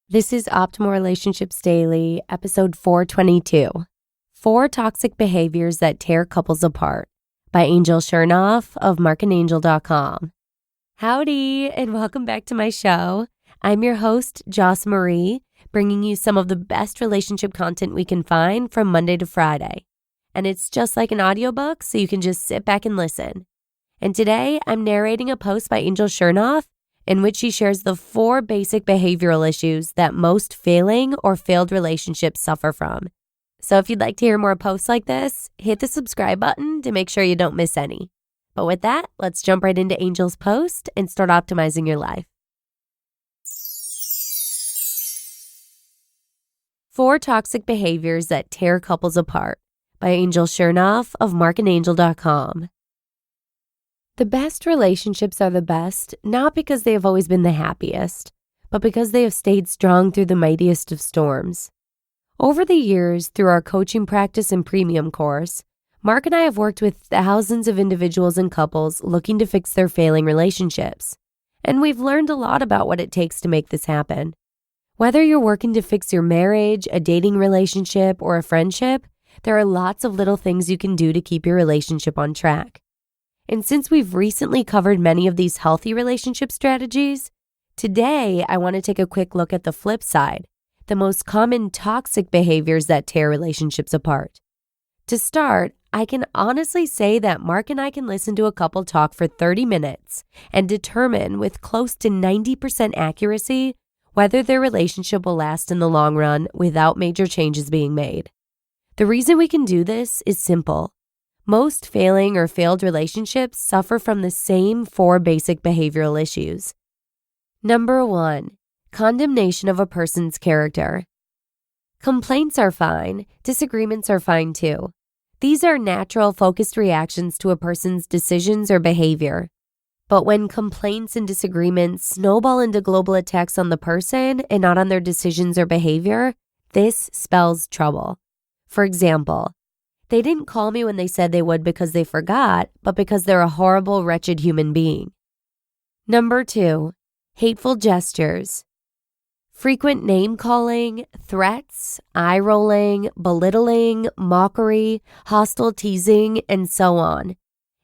This is Optimal Relationships Daily, episode 422. 4 Toxic Behaviors That Tear Couples Apart by Angel Chernoff of marcandangel.com. Howdy, and welcome back to my show. I'm your host, Joss Marie, bringing you some of the best relationship content we can find from Monday to Friday. And it's just like an audiobook, so you can just sit back and listen. And today, I'm narrating a post by Angel Chernoff in which she shares the 4 basic behavioral issues that most failing or failed relationships suffer from. So if you'd like to hear more posts like this, hit the subscribe button to make sure you don't miss any. But with that, let's jump right into Angel's post and start optimizing your life. 4 Toxic Behaviors That Tear Couples Apart by Angel Chernoff of marcandangel.com. The best relationships are the best, not because they have always been the happiest, but because they have stayed strong through the mightiest of storms. Over the years, through our coaching practice and premium course, Marc and I have worked with thousands of individuals and couples looking to fix their failing relationships. And we've learned a lot about what it takes to make this happen. Whether you're working to fix your marriage, a dating relationship, or a friendship, there are lots of little things you can do to keep your relationship on track. And since we've recently covered many of these healthy relationship strategies, today I want to take a quick look at the flip side, the most common toxic behaviors that tear relationships apart. To start, I can honestly say that Marc and I can listen to a couple talk for 30 minutes and determine with close to 90% accuracy whether their relationship will last in the long run without major changes being made. The reason we can do this is simple. Most failing or failed relationships suffer from the same 4 basic behavioral issues. Number 1, condemnation of a person's character. Complaints are fine. Disagreements are fine too. These are natural, focused reactions to a person's decisions or behavior. But when complaints and disagreements snowball into global attacks on the person and not on their decisions or behavior, this spells trouble. For example, they didn't call me when they said they would because they forgot, but because they're a horrible, wretched human being. Number 2, hateful gestures. Frequent name-calling, threats, eye-rolling, belittling, mockery, hostile teasing, and so on.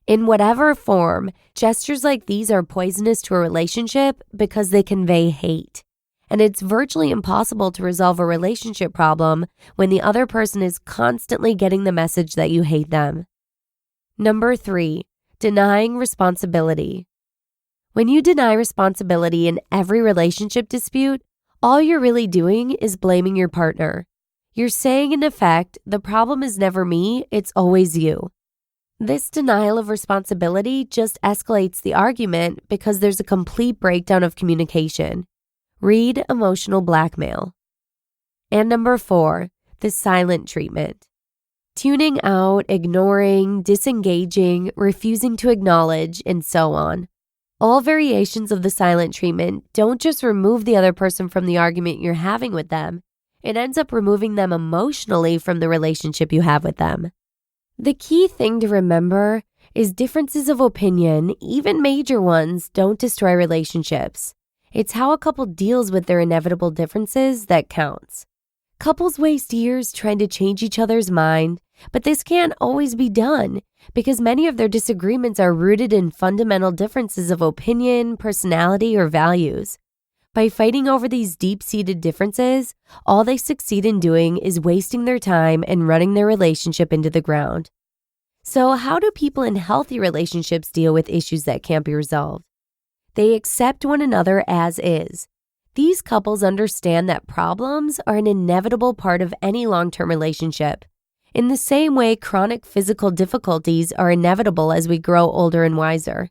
In whatever form, gestures like these are poisonous to a relationship because they convey hate. And it's virtually impossible to resolve a relationship problem when the other person is constantly getting the message that you hate them. Number 3, denying responsibility. When you deny responsibility in every relationship dispute, all you're really doing is blaming your partner. You're saying, in effect, the problem is never me, it's always you. This denial of responsibility just escalates the argument because there's a complete breakdown of communication. Read emotional blackmail. And number 4, the silent treatment. Tuning out, ignoring, disengaging, refusing to acknowledge, and so on. All variations of the silent treatment don't just remove the other person from the argument you're having with them. It ends up removing them emotionally from the relationship you have with them. The key thing to remember is differences of opinion, even major ones, don't destroy relationships. It's how a couple deals with their inevitable differences that counts. Couples waste years trying to change each other's mind, but this can't always be done because many of their disagreements are rooted in fundamental differences of opinion, personality, or values. By fighting over these deep-seated differences, all they succeed in doing is wasting their time and running their relationship into the ground. So how do people in healthy relationships deal with issues that can't be resolved? They accept one another as is. These couples understand that problems are an inevitable part of any long-term relationship. In the same way chronic physical difficulties are inevitable as we grow older and wiser.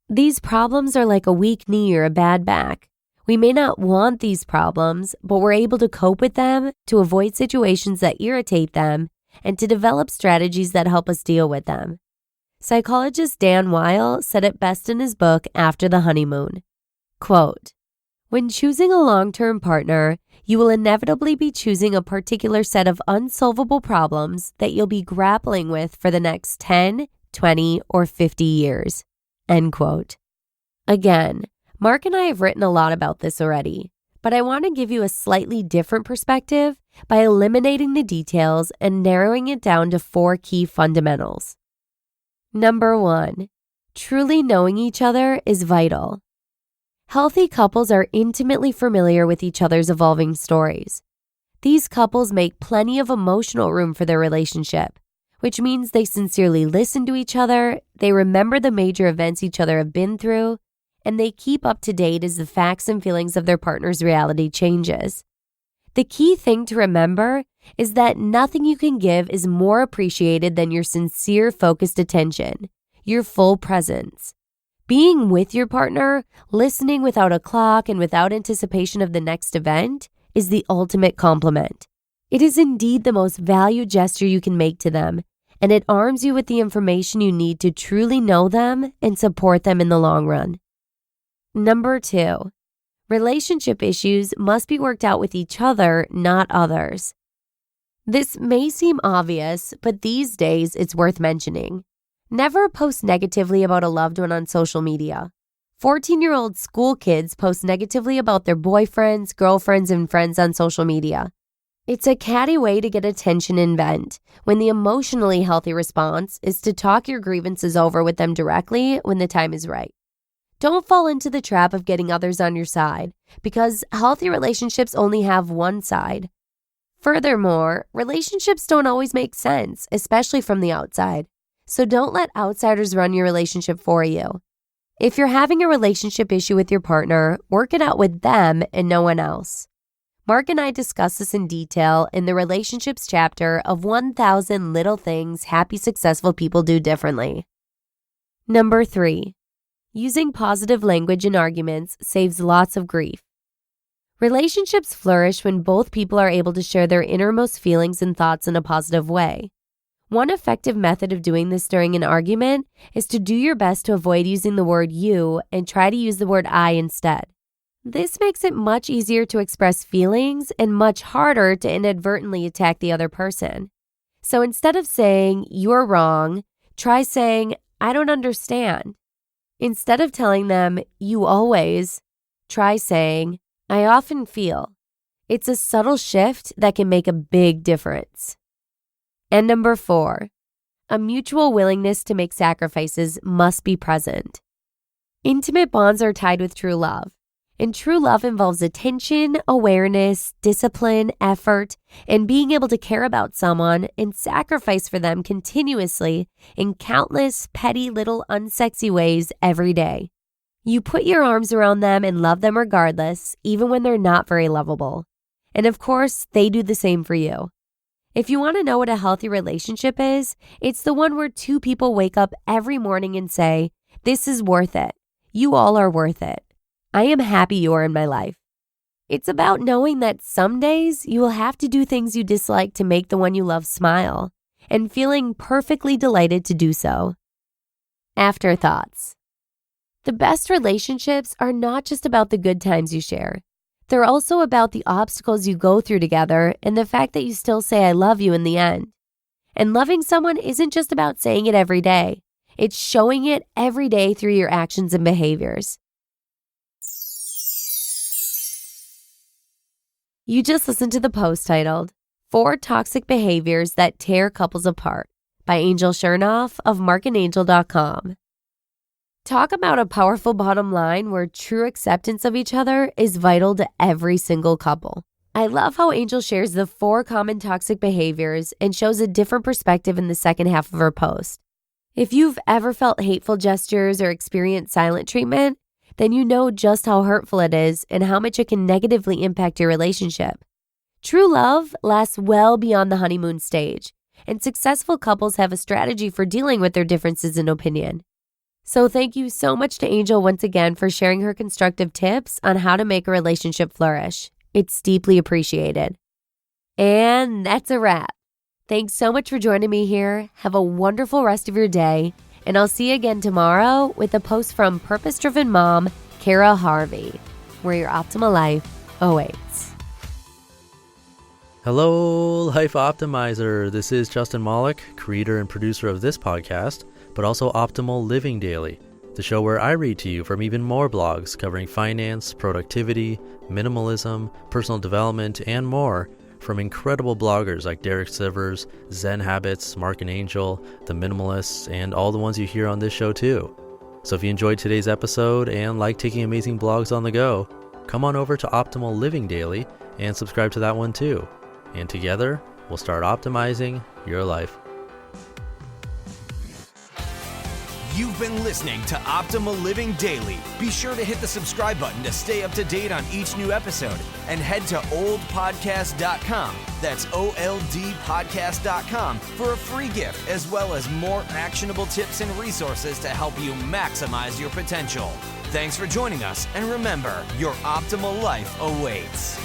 These problems are like a weak knee or a bad back. We may not want these problems, but we're able to cope with them, to avoid situations that irritate them, and to develop strategies that help us deal with them. Psychologist Dan Weil said it best in his book, After the Honeymoon. Quote, "When choosing a long-term partner, you will inevitably be choosing a particular set of unsolvable problems that you'll be grappling with for the next 10, 20, or 50 years." End quote. Again, Marc and I have written a lot about this already, but I want to give you a slightly different perspective by eliminating the details and narrowing it down to 4 key fundamentals. Number 1, truly knowing each other is vital. Healthy couples are intimately familiar with each other's evolving stories. These couples make plenty of emotional room for their relationship, which means they sincerely listen to each other, they remember the major events each other have been through, and they keep up to date as the facts and feelings of their partner's reality changes. The key thing to remember is that nothing you can give is more appreciated than your sincere, focused attention, your full presence. Being with your partner, listening without a clock and without anticipation of the next event, is the ultimate compliment. It is indeed the most valued gesture you can make to them, and it arms you with the information you need to truly know them and support them in the long run. Number 2, relationship issues must be worked out with each other, not others. This may seem obvious, but these days it's worth mentioning. Never post negatively about a loved one on social media. 14-year-old school kids post negatively about their boyfriends, girlfriends, and friends on social media. It's a catty way to get attention and vent, when the emotionally healthy response is to talk your grievances over with them directly when the time is right. Don't fall into the trap of getting others on your side, because healthy relationships only have one side. Furthermore, relationships don't always make sense, especially from the outside. So don't let outsiders run your relationship for you. If you're having a relationship issue with your partner, work it out with them and no one else. Mark and I discuss this in detail in the relationships chapter of 1,000 Little Things Happy, Successful People Do Differently. Number 3, using positive language in arguments saves lots of grief. Relationships flourish when both people are able to share their innermost feelings and thoughts in a positive way. One effective method of doing this during an argument is to do your best to avoid using the word you and try to use the word I instead. This makes it much easier to express feelings and much harder to inadvertently attack the other person. So instead of saying, "You're wrong," try saying, "I don't understand." Instead of telling them, "You always," try saying, "I often feel." It's a subtle shift that can make a big difference. And number 4, a mutual willingness to make sacrifices must be present. Intimate bonds are tied with true love, and true love involves attention, awareness, discipline, effort, and being able to care about someone and sacrifice for them continuously in countless petty little unsexy ways every day. You put your arms around them and love them regardless, even when they're not very lovable. And of course, they do the same for you. If you want to know what a healthy relationship is, it's the one where 2 people wake up every morning and say, "This is worth it. You all are worth it. I am happy you are in my life." It's about knowing that some days you will have to do things you dislike to make the one you love smile, and feeling perfectly delighted to do so. Afterthoughts. The best relationships are not just about the good times you share. They're also about the obstacles you go through together and the fact that you still say "I love you" in the end. And loving someone isn't just about saying it every day. It's showing it every day through your actions and behaviors. You just listened to the post titled, 4 Toxic Behaviors That Tear Couples Apart by Angel Chernoff of markandangel.com. Talk about a powerful bottom line where true acceptance of each other is vital to every single couple. I love how Angel shares the 4 common toxic behaviors and shows a different perspective in the second half of her post. If you've ever felt hateful gestures or experienced silent treatment, then you know just how hurtful it is and how much it can negatively impact your relationship. True love lasts well beyond the honeymoon stage, and successful couples have a strategy for dealing with their differences in opinion. So thank you so much to Angel once again for sharing her constructive tips on how to make a relationship flourish. It's deeply appreciated. And that's a wrap. Thanks so much for joining me here. Have a wonderful rest of your day. And I'll see you again tomorrow with a post from purpose-driven mom, Kara Harvey, where your optimal life awaits. Hello, Life Optimizer. This is Justin Malik, creator and producer of this podcast, but also Optimal Living Daily, the show where I read to you from even more blogs covering finance, productivity, minimalism, personal development, and more from incredible bloggers like Derek Sivers, Zen Habits, Marc and Angel, The Minimalists, and all the ones you hear on this show too. So if you enjoyed today's episode and like taking amazing blogs on the go, come on over to Optimal Living Daily and subscribe to that one too. And together, we'll start optimizing your life. You've been listening to Optimal Living Daily. Be sure to hit the subscribe button to stay up to date on each new episode and head to oldpodcast.com. That's OLDpodcast.com for a free gift as well as more actionable tips and resources to help you maximize your potential. Thanks for joining us, and remember, your optimal life awaits.